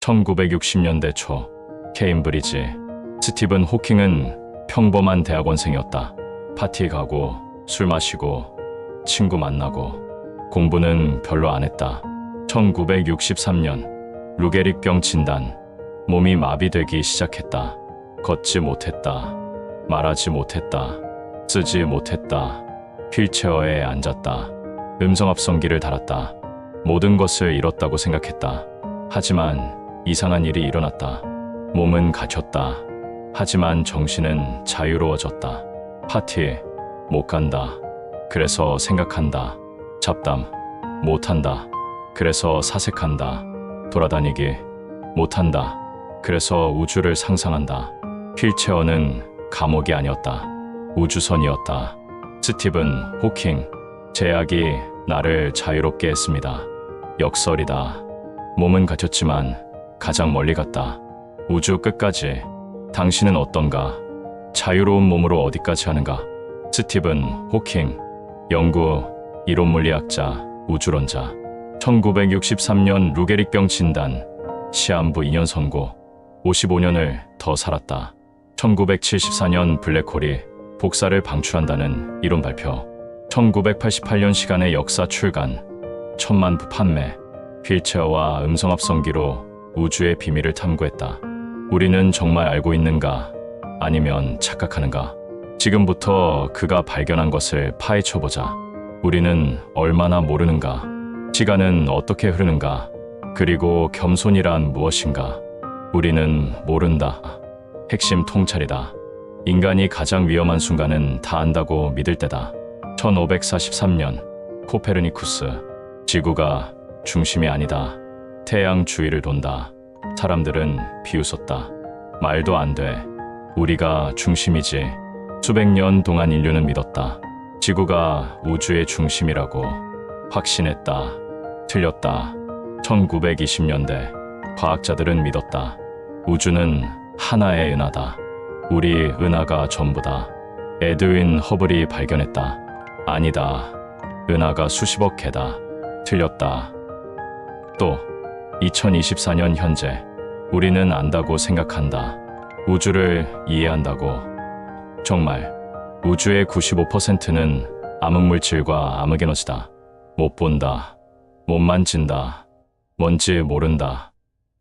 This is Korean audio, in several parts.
1960년대 초 케임브리지. 스티븐 호킹은 평범한 대학원생이었다. 파티 가고 술 마시고 친구 만나고 공부는 별로 안 했다. 1963년 루게릭병 진단. 몸이 마비되기 시작했다. 걷지 못했다. 말하지 못했다. 쓰지 못했다. 휠체어에 앉았다. 음성합성기를 달았다. 모든 것을 잃었다고 생각했다. 하지만 이상한 일이 일어났다. 몸은 갇혔다. 하지만 정신은 자유로워졌다. 파티 못 간다. 그래서 생각한다. 잡담 못한다. 그래서 사색한다. 돌아다니기 못한다. 그래서 우주를 상상한다. 휠체어는 감옥이 아니었다. 우주선이었다. 스티븐 호킹. 제약이 나를 자유롭게 했습니다. 역설이다. 몸은 갇혔지만 가장 멀리 갔다. 우주 끝까지. 당신은 어떤가? 자유로운 몸으로 어디까지 하는가? 스티븐 호킹. 영구 이론물리학자, 우주론자. 1963년 루게릭병 진단. 시한부 2년 선고. 55년을 더 살았다. 1974년 블랙홀이 복사를 방출한다는 이론 발표. 1988년 시간의 역사 출간. 1000만 부 판매. 휠체어와 음성합성기로 우주의 비밀을 탐구했다. 우리는 정말 알고 있는가? 아니면 착각하는가? 지금부터 그가 발견한 것을 파헤쳐보자. 우리는 얼마나 모르는가? 시간은 어떻게 흐르는가? 그리고 겸손이란 무엇인가? 우리는 모른다. 핵심 통찰이다. 인간이 가장 위험한 순간은 다 안다고 믿을 때다. 1543년 코페르니쿠스. 지구가 중심이 아니다. 태양 주위를 돈다. 사람들은 비웃었다. 말도 안 돼. 우리가 중심이지. 수백 년 동안 인류는 믿었다. 지구가 우주의 중심이라고 확신했다. 틀렸다. 1920년대 과학자들은 믿었다. 우주는 하나의 은하다. 우리 은하가 전부다. 에드윈 허블이 발견했다. 아니다. 은하가 수십억 개다. 틀렸다. 또 2024년 현재 우리는 안다고 생각한다. 우주를 이해한다고. 정말 우주의 95%는 암흑물질과 암흑에너지다. 못 본다. 못 만진다. 뭔지 모른다.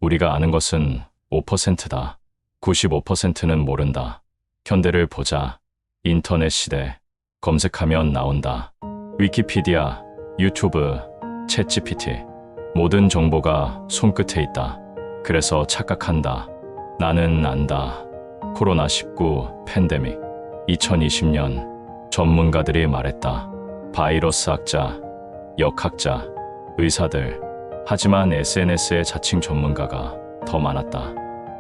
우리가 아는 것은 5%다. 95%는 모른다. 현대를 보자. 인터넷 시대. 검색하면 나온다. 위키피디아, 유튜브, 챗GPT. 모든 정보가 손끝에 있다. 그래서 착각한다. 나는 안다. 코로나19 팬데믹. 2020년 전문가들이 말했다. 바이러스 학자, 역학자, 의사들. 하지만 SNS의 자칭 전문가가 더 많았다.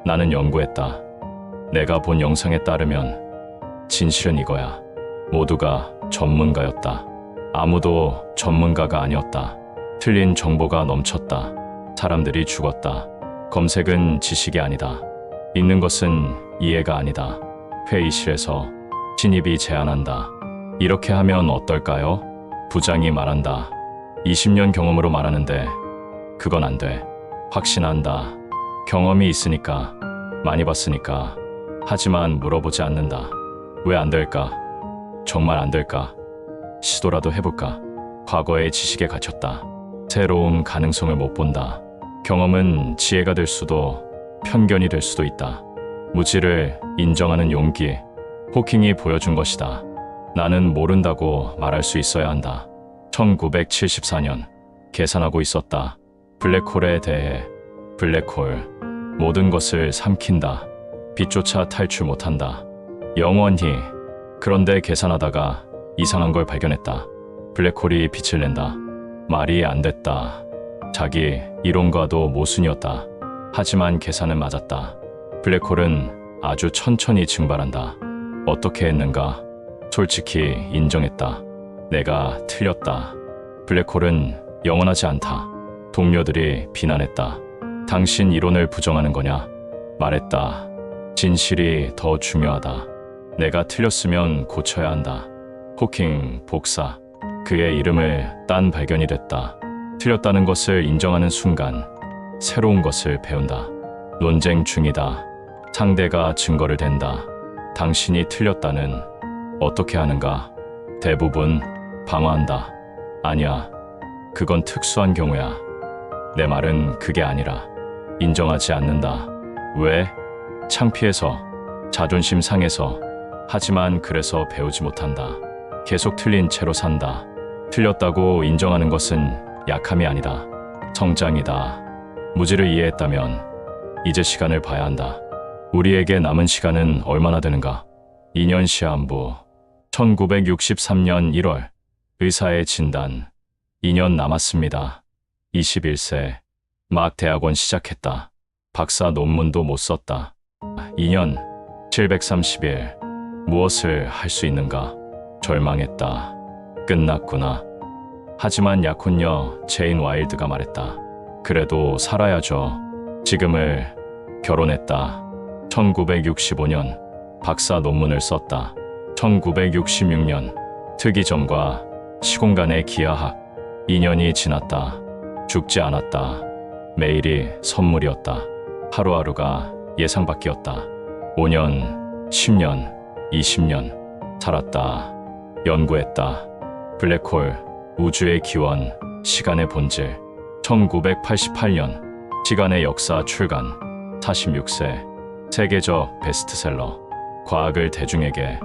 나는 연구했다. 내가 본 영상에 따르면 진실은 이거야. 모두가 전문가였다. 아무도 전문가가 아니었다. 틀린 정보가 넘쳤다. 사람들이 죽었다. 검색은 지식이 아니다. 읽는 것은 이해가 아니다. 회의실에서 신입이 제안한다. 이렇게 하면 어떨까요? 부장이 말한다. 20년 경험으로 말하는데 그건 안 돼. 확신한다. 경험이 있으니까, 많이 봤으니까. 하지만 물어보지 않는다. 왜 안 될까? 정말 안 될까? 시도라도 해볼까? 과거의 지식에 갇혔다. 새로운 가능성을 못 본다. 경험은 지혜가 될 수도 편견이 될 수도 있다. 무지를 인정하는 용기. 호킹이 보여준 것이다. 나는 모른다고 말할 수 있어야 한다. 1974년 계산하고 있었다. 블랙홀에 대해. 블랙홀. 모든 것을 삼킨다. 빛조차 탈출 못한다. 영원히. 그런데 계산하다가 이상한 걸 발견했다. 블랙홀이 빛을 낸다. 말이 안 됐다. 자기 이론과도 모순이었다. 하지만 계산은 맞았다. 블랙홀은 아주 천천히 증발한다. 어떻게 했는가? 솔직히 인정했다. 내가 틀렸다. 블랙홀은 영원하지 않다. 동료들이 비난했다. 당신 이론을 부정하는 거냐? 말했다. 진실이 더 중요하다. 내가 틀렸으면 고쳐야 한다. 호킹 복사. 그의 이름을 딴 발견이 됐다. 틀렸다는 것을 인정하는 순간 새로운 것을 배운다. 논쟁 중이다. 상대가 증거를 댄다. 당신이 틀렸다는 어떻게 하는가? 대부분 방어한다. 아니야. 그건 특수한 경우야. 내 말은 그게 아니라 인정하지 않는다. 왜? 창피해서, 자존심 상해서. 하지만 그래서 배우지 못한다. 계속 틀린 채로 산다. 틀렸다고 인정하는 것은 약함이 아니다. 성장이다. 무지를 이해했다면 이제 시간을 봐야 한다. 우리에게 남은 시간은 얼마나 되는가? 2년 시한부. 1963년 1월. 의사의 진단. 2년 남았습니다. 21세. 막 대학원 시작했다. 박사 논문도 못 썼다. 2년 730일. 무엇을 할 수 있는가? 절망했다. 끝났구나. 하지만 약혼녀 제인 와일드가 말했다. 그래도 살아야죠. 지금을 결혼했다. 1965년 박사 논문을 썼다. 1966년 특이점과 시공간의 기하학. 2년이 지났다. 죽지 않았다. 매일이 선물이었다. 하루하루가 예상 밖이었다. 5년, 10년, 20년 살았다. 연구했다. 블랙홀, 우주의 기원, 시간의 본질. 1988년 시간의 역사 출간. 46세 세계적 베스트셀러. 과학을 대중에게.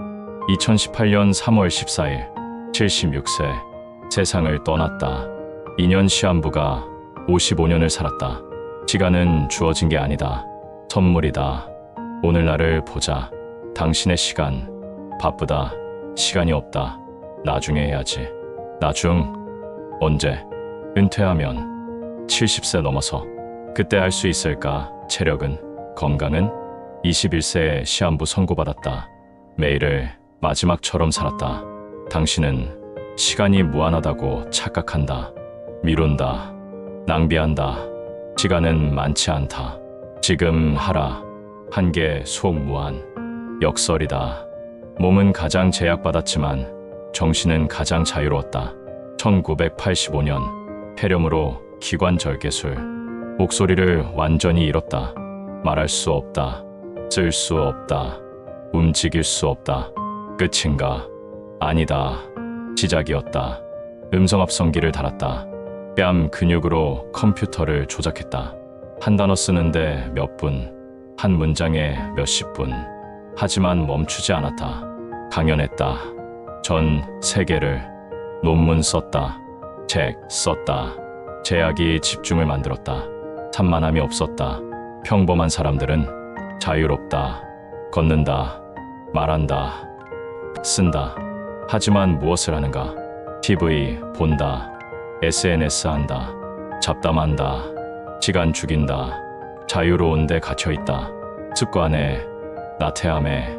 2018년 3월 14일 76세 세상을 떠났다. 2년 시한부가 55년을 살았다. 시간은 주어진 게 아니다. 선물이다. 오늘날을 보자. 당신의 시간. 바쁘다. 시간이 없다. 나중에 해야지. 나중? 언제? 은퇴하면. 70세 넘어서. 그때 할 수 있을까? 체력은? 건강은? 21세에 시한부 선고받았다. 매일을 마지막처럼 살았다. 당신은 시간이 무한하다고 착각한다. 미룬다. 낭비한다. 시간은 많지 않다. 지금 하라. 한계 수억 무한. 역설이다. 몸은 가장 제약받았지만 정신은 가장 자유로웠다. 1985년 폐렴으로 기관 절개술. 목소리를 완전히 잃었다. 말할 수 없다. 쓸 수 없다. 움직일 수 없다. 끝인가? 아니다. 시작이었다. 음성합성기를 달았다. 뺨 근육으로 컴퓨터를 조작했다. 한 단어 쓰는데 몇 분, 한 문장에 몇십 분. 하지만 멈추지 않았다. 강연했다. 전 세계를. 논문 썼다. 책 썼다. 제약이 집중을 만들었다. 산만함이 없었다. 평범한 사람들은 자유롭다. 걷는다. 말한다. 쓴다. 하지만 무엇을 하는가? TV 본다. SNS 한다. 잡담한다. 시간 죽인다. 자유로운 데 갇혀있다. 습관에, 나태함에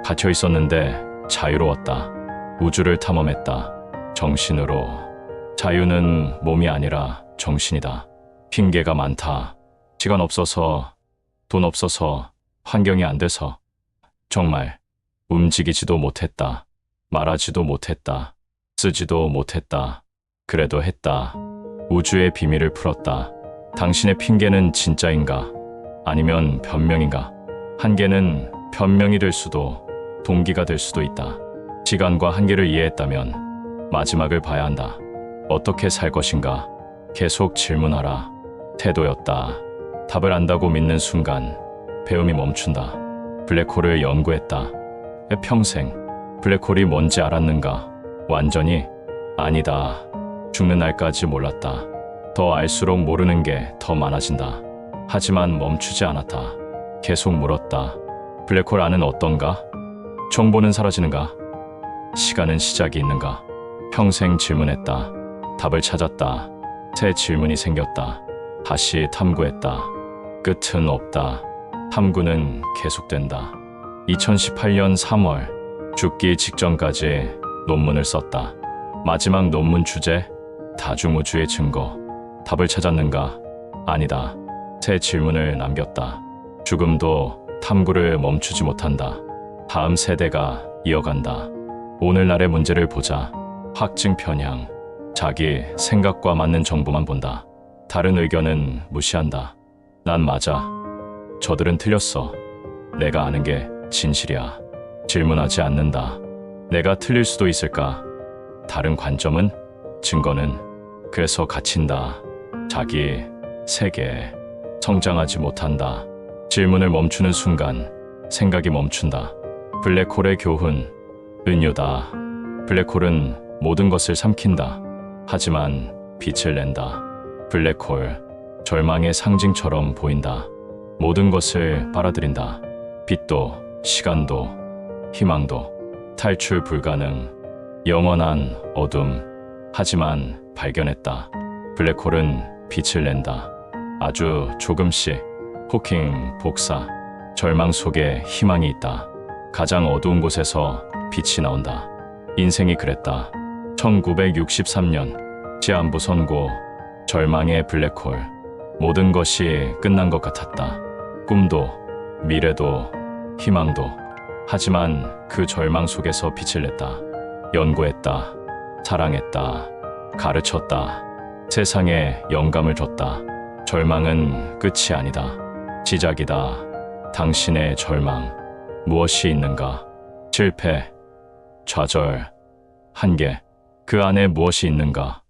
갇혀 있었는데 자유로웠다. 우주를 탐험했다. 정신으로. 자유는 몸이 아니라 정신이다. 핑계가 많다. 시간 없어서, 돈 없어서, 환경이 안 돼서. 정말 움직이지도 못했다. 말하지도 못했다. 쓰지도 못했다. 그래도 했다. 우주의 비밀을 풀었다. 당신의 핑계는 진짜인가? 아니면 변명인가? 한계는 변명이 될 수도 동기가 될 수도 있다. 시간과 한계를 이해했다면 마지막을 봐야 한다. 어떻게 살 것인가? 계속 질문하라. 태도였다. 답을 안다고 믿는 순간 배움이 멈춘다. 블랙홀을 연구했다. 평생 블랙홀이 뭔지 알았는가? 완전히? 아니다. 죽는 날까지 몰랐다. 더 알수록 모르는 게 더 많아진다. 하지만 멈추지 않았다. 계속 물었다. 블랙홀 안은 어떤가? 정보는 사라지는가? 시간은 시작이 있는가? 평생 질문했다. 답을 찾았다. 새 질문이 생겼다. 다시 탐구했다. 끝은 없다. 탐구는 계속된다. 2018년 3월 죽기 직전까지 논문을 썼다. 마지막 논문 주제, 다중우주의 증거. 답을 찾았는가? 아니다. 새 질문을 남겼다. 죽음도 탐구를 멈추지 못한다. 다음 세대가 이어간다. 오늘날의 문제를 보자. 확증 편향. 자기 생각과 맞는 정보만 본다. 다른 의견은 무시한다. 난 맞아. 저들은 틀렸어. 내가 아는 게 진실이야. 질문하지 않는다. 내가 틀릴 수도 있을까? 다른 관점은? 증거는? 그래서 갇힌다. 자기 세계에 성장하지 못한다. 질문을 멈추는 순간 생각이 멈춘다. 블랙홀의 교훈, 은유다. 블랙홀은 모든 것을 삼킨다. 하지만 빛을 낸다. 블랙홀, 절망의 상징처럼 보인다. 모든 것을 빨아들인다. 빛도, 시간도, 희망도, 탈출 불가능, 영원한 어둠. 하지만 발견했다. 블랙홀은 빛을 낸다. 아주 조금씩. 호킹 복사. 절망 속에 희망이 있다. 가장 어두운 곳에서 빛이 나온다. 인생이 그랬다. 1963년 시한부 선고. 절망의 블랙홀. 모든 것이 끝난 것 같았다. 꿈도, 미래도, 희망도. 하지만 그 절망 속에서 빛을 냈다. 연구했다. 사랑했다. 가르쳤다. 세상에 영감을 줬다. 절망은 끝이 아니다. 시작이다. 당신의 절망. 무엇이 있는가? 실패, 좌절, 한계. 그 안에 무엇이 있는가?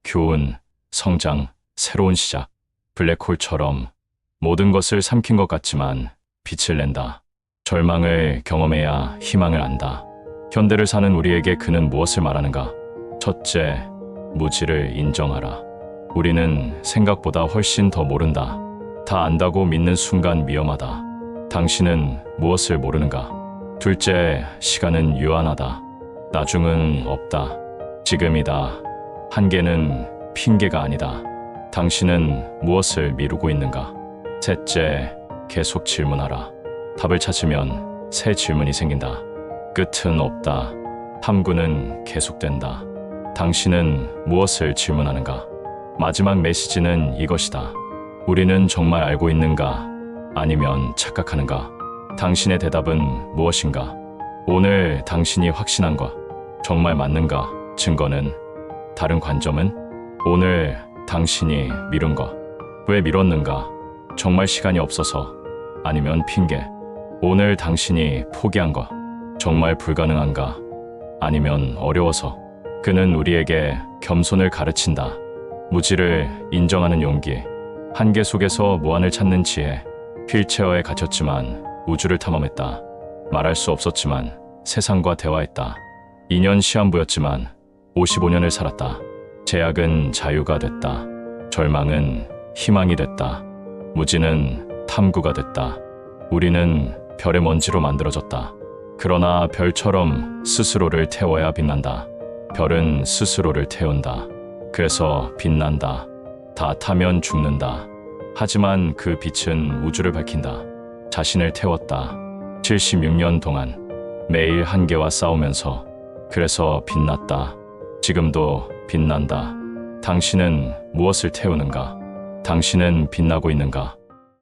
교훈, 성장, 새로운 시작. 블랙홀처럼 모든 것을 삼킨 것 같지만 빛을 낸다. 절망을 경험해야 희망을 안다. 현대를 사는 우리에게 그는 무엇을 말하는가? 첫째, 무지를 인정하라. 우리는 생각보다 훨씬 더 모른다. 다 안다고 믿는 순간 위험하다. 당신은 무엇을 모르는가? 둘째, 시간은 유한하다. 나중은 없다. 지금이다. 한계는 핑계가 아니다. 당신은 무엇을 미루고 있는가? 셋째, 계속 질문하라. 답을 찾으면 새 질문이 생긴다. 끝은 없다. 탐구는 계속된다. 당신은 무엇을 질문하는가? 마지막 메시지는 이것이다. 우리는 정말 알고 있는가? 아니면 착각하는가? 당신의 대답은 무엇인가? 오늘 당신이 확신한 것, 정말 맞는가? 증거는? 다른 관점은? 오늘 당신이 미룬 것, 왜 미뤘는가? 정말 시간이 없어서? 아니면 핑계? 오늘 당신이 포기한 것, 정말 불가능한가? 아니면 어려워서? 그는 우리에게 겸손을 가르친다. 무지를 인정하는 용기, 한계 속에서 무한을 찾는 지혜. 휠체어에 갇혔지만 우주를 탐험했다. 말할 수 없었지만 세상과 대화했다. 2년 시한부였지만 55년을 살았다. 제약은 자유가 됐다. 절망은 희망이 됐다. 무지는 탐구가 됐다. 우리는 별의 먼지로 만들어졌다. 그러나 별처럼 스스로를 태워야 빛난다. 별은 스스로를 태운다. 그래서 빛난다. 다 타면 죽는다. 하지만 그 빛은 우주를 밝힌다. 자신을 태웠다. 76년 동안 매일 한계와 싸우면서. 그래서 빛났다. 지금도 빛난다. 당신은 무엇을 태우는가? 당신은 빛나고 있는가?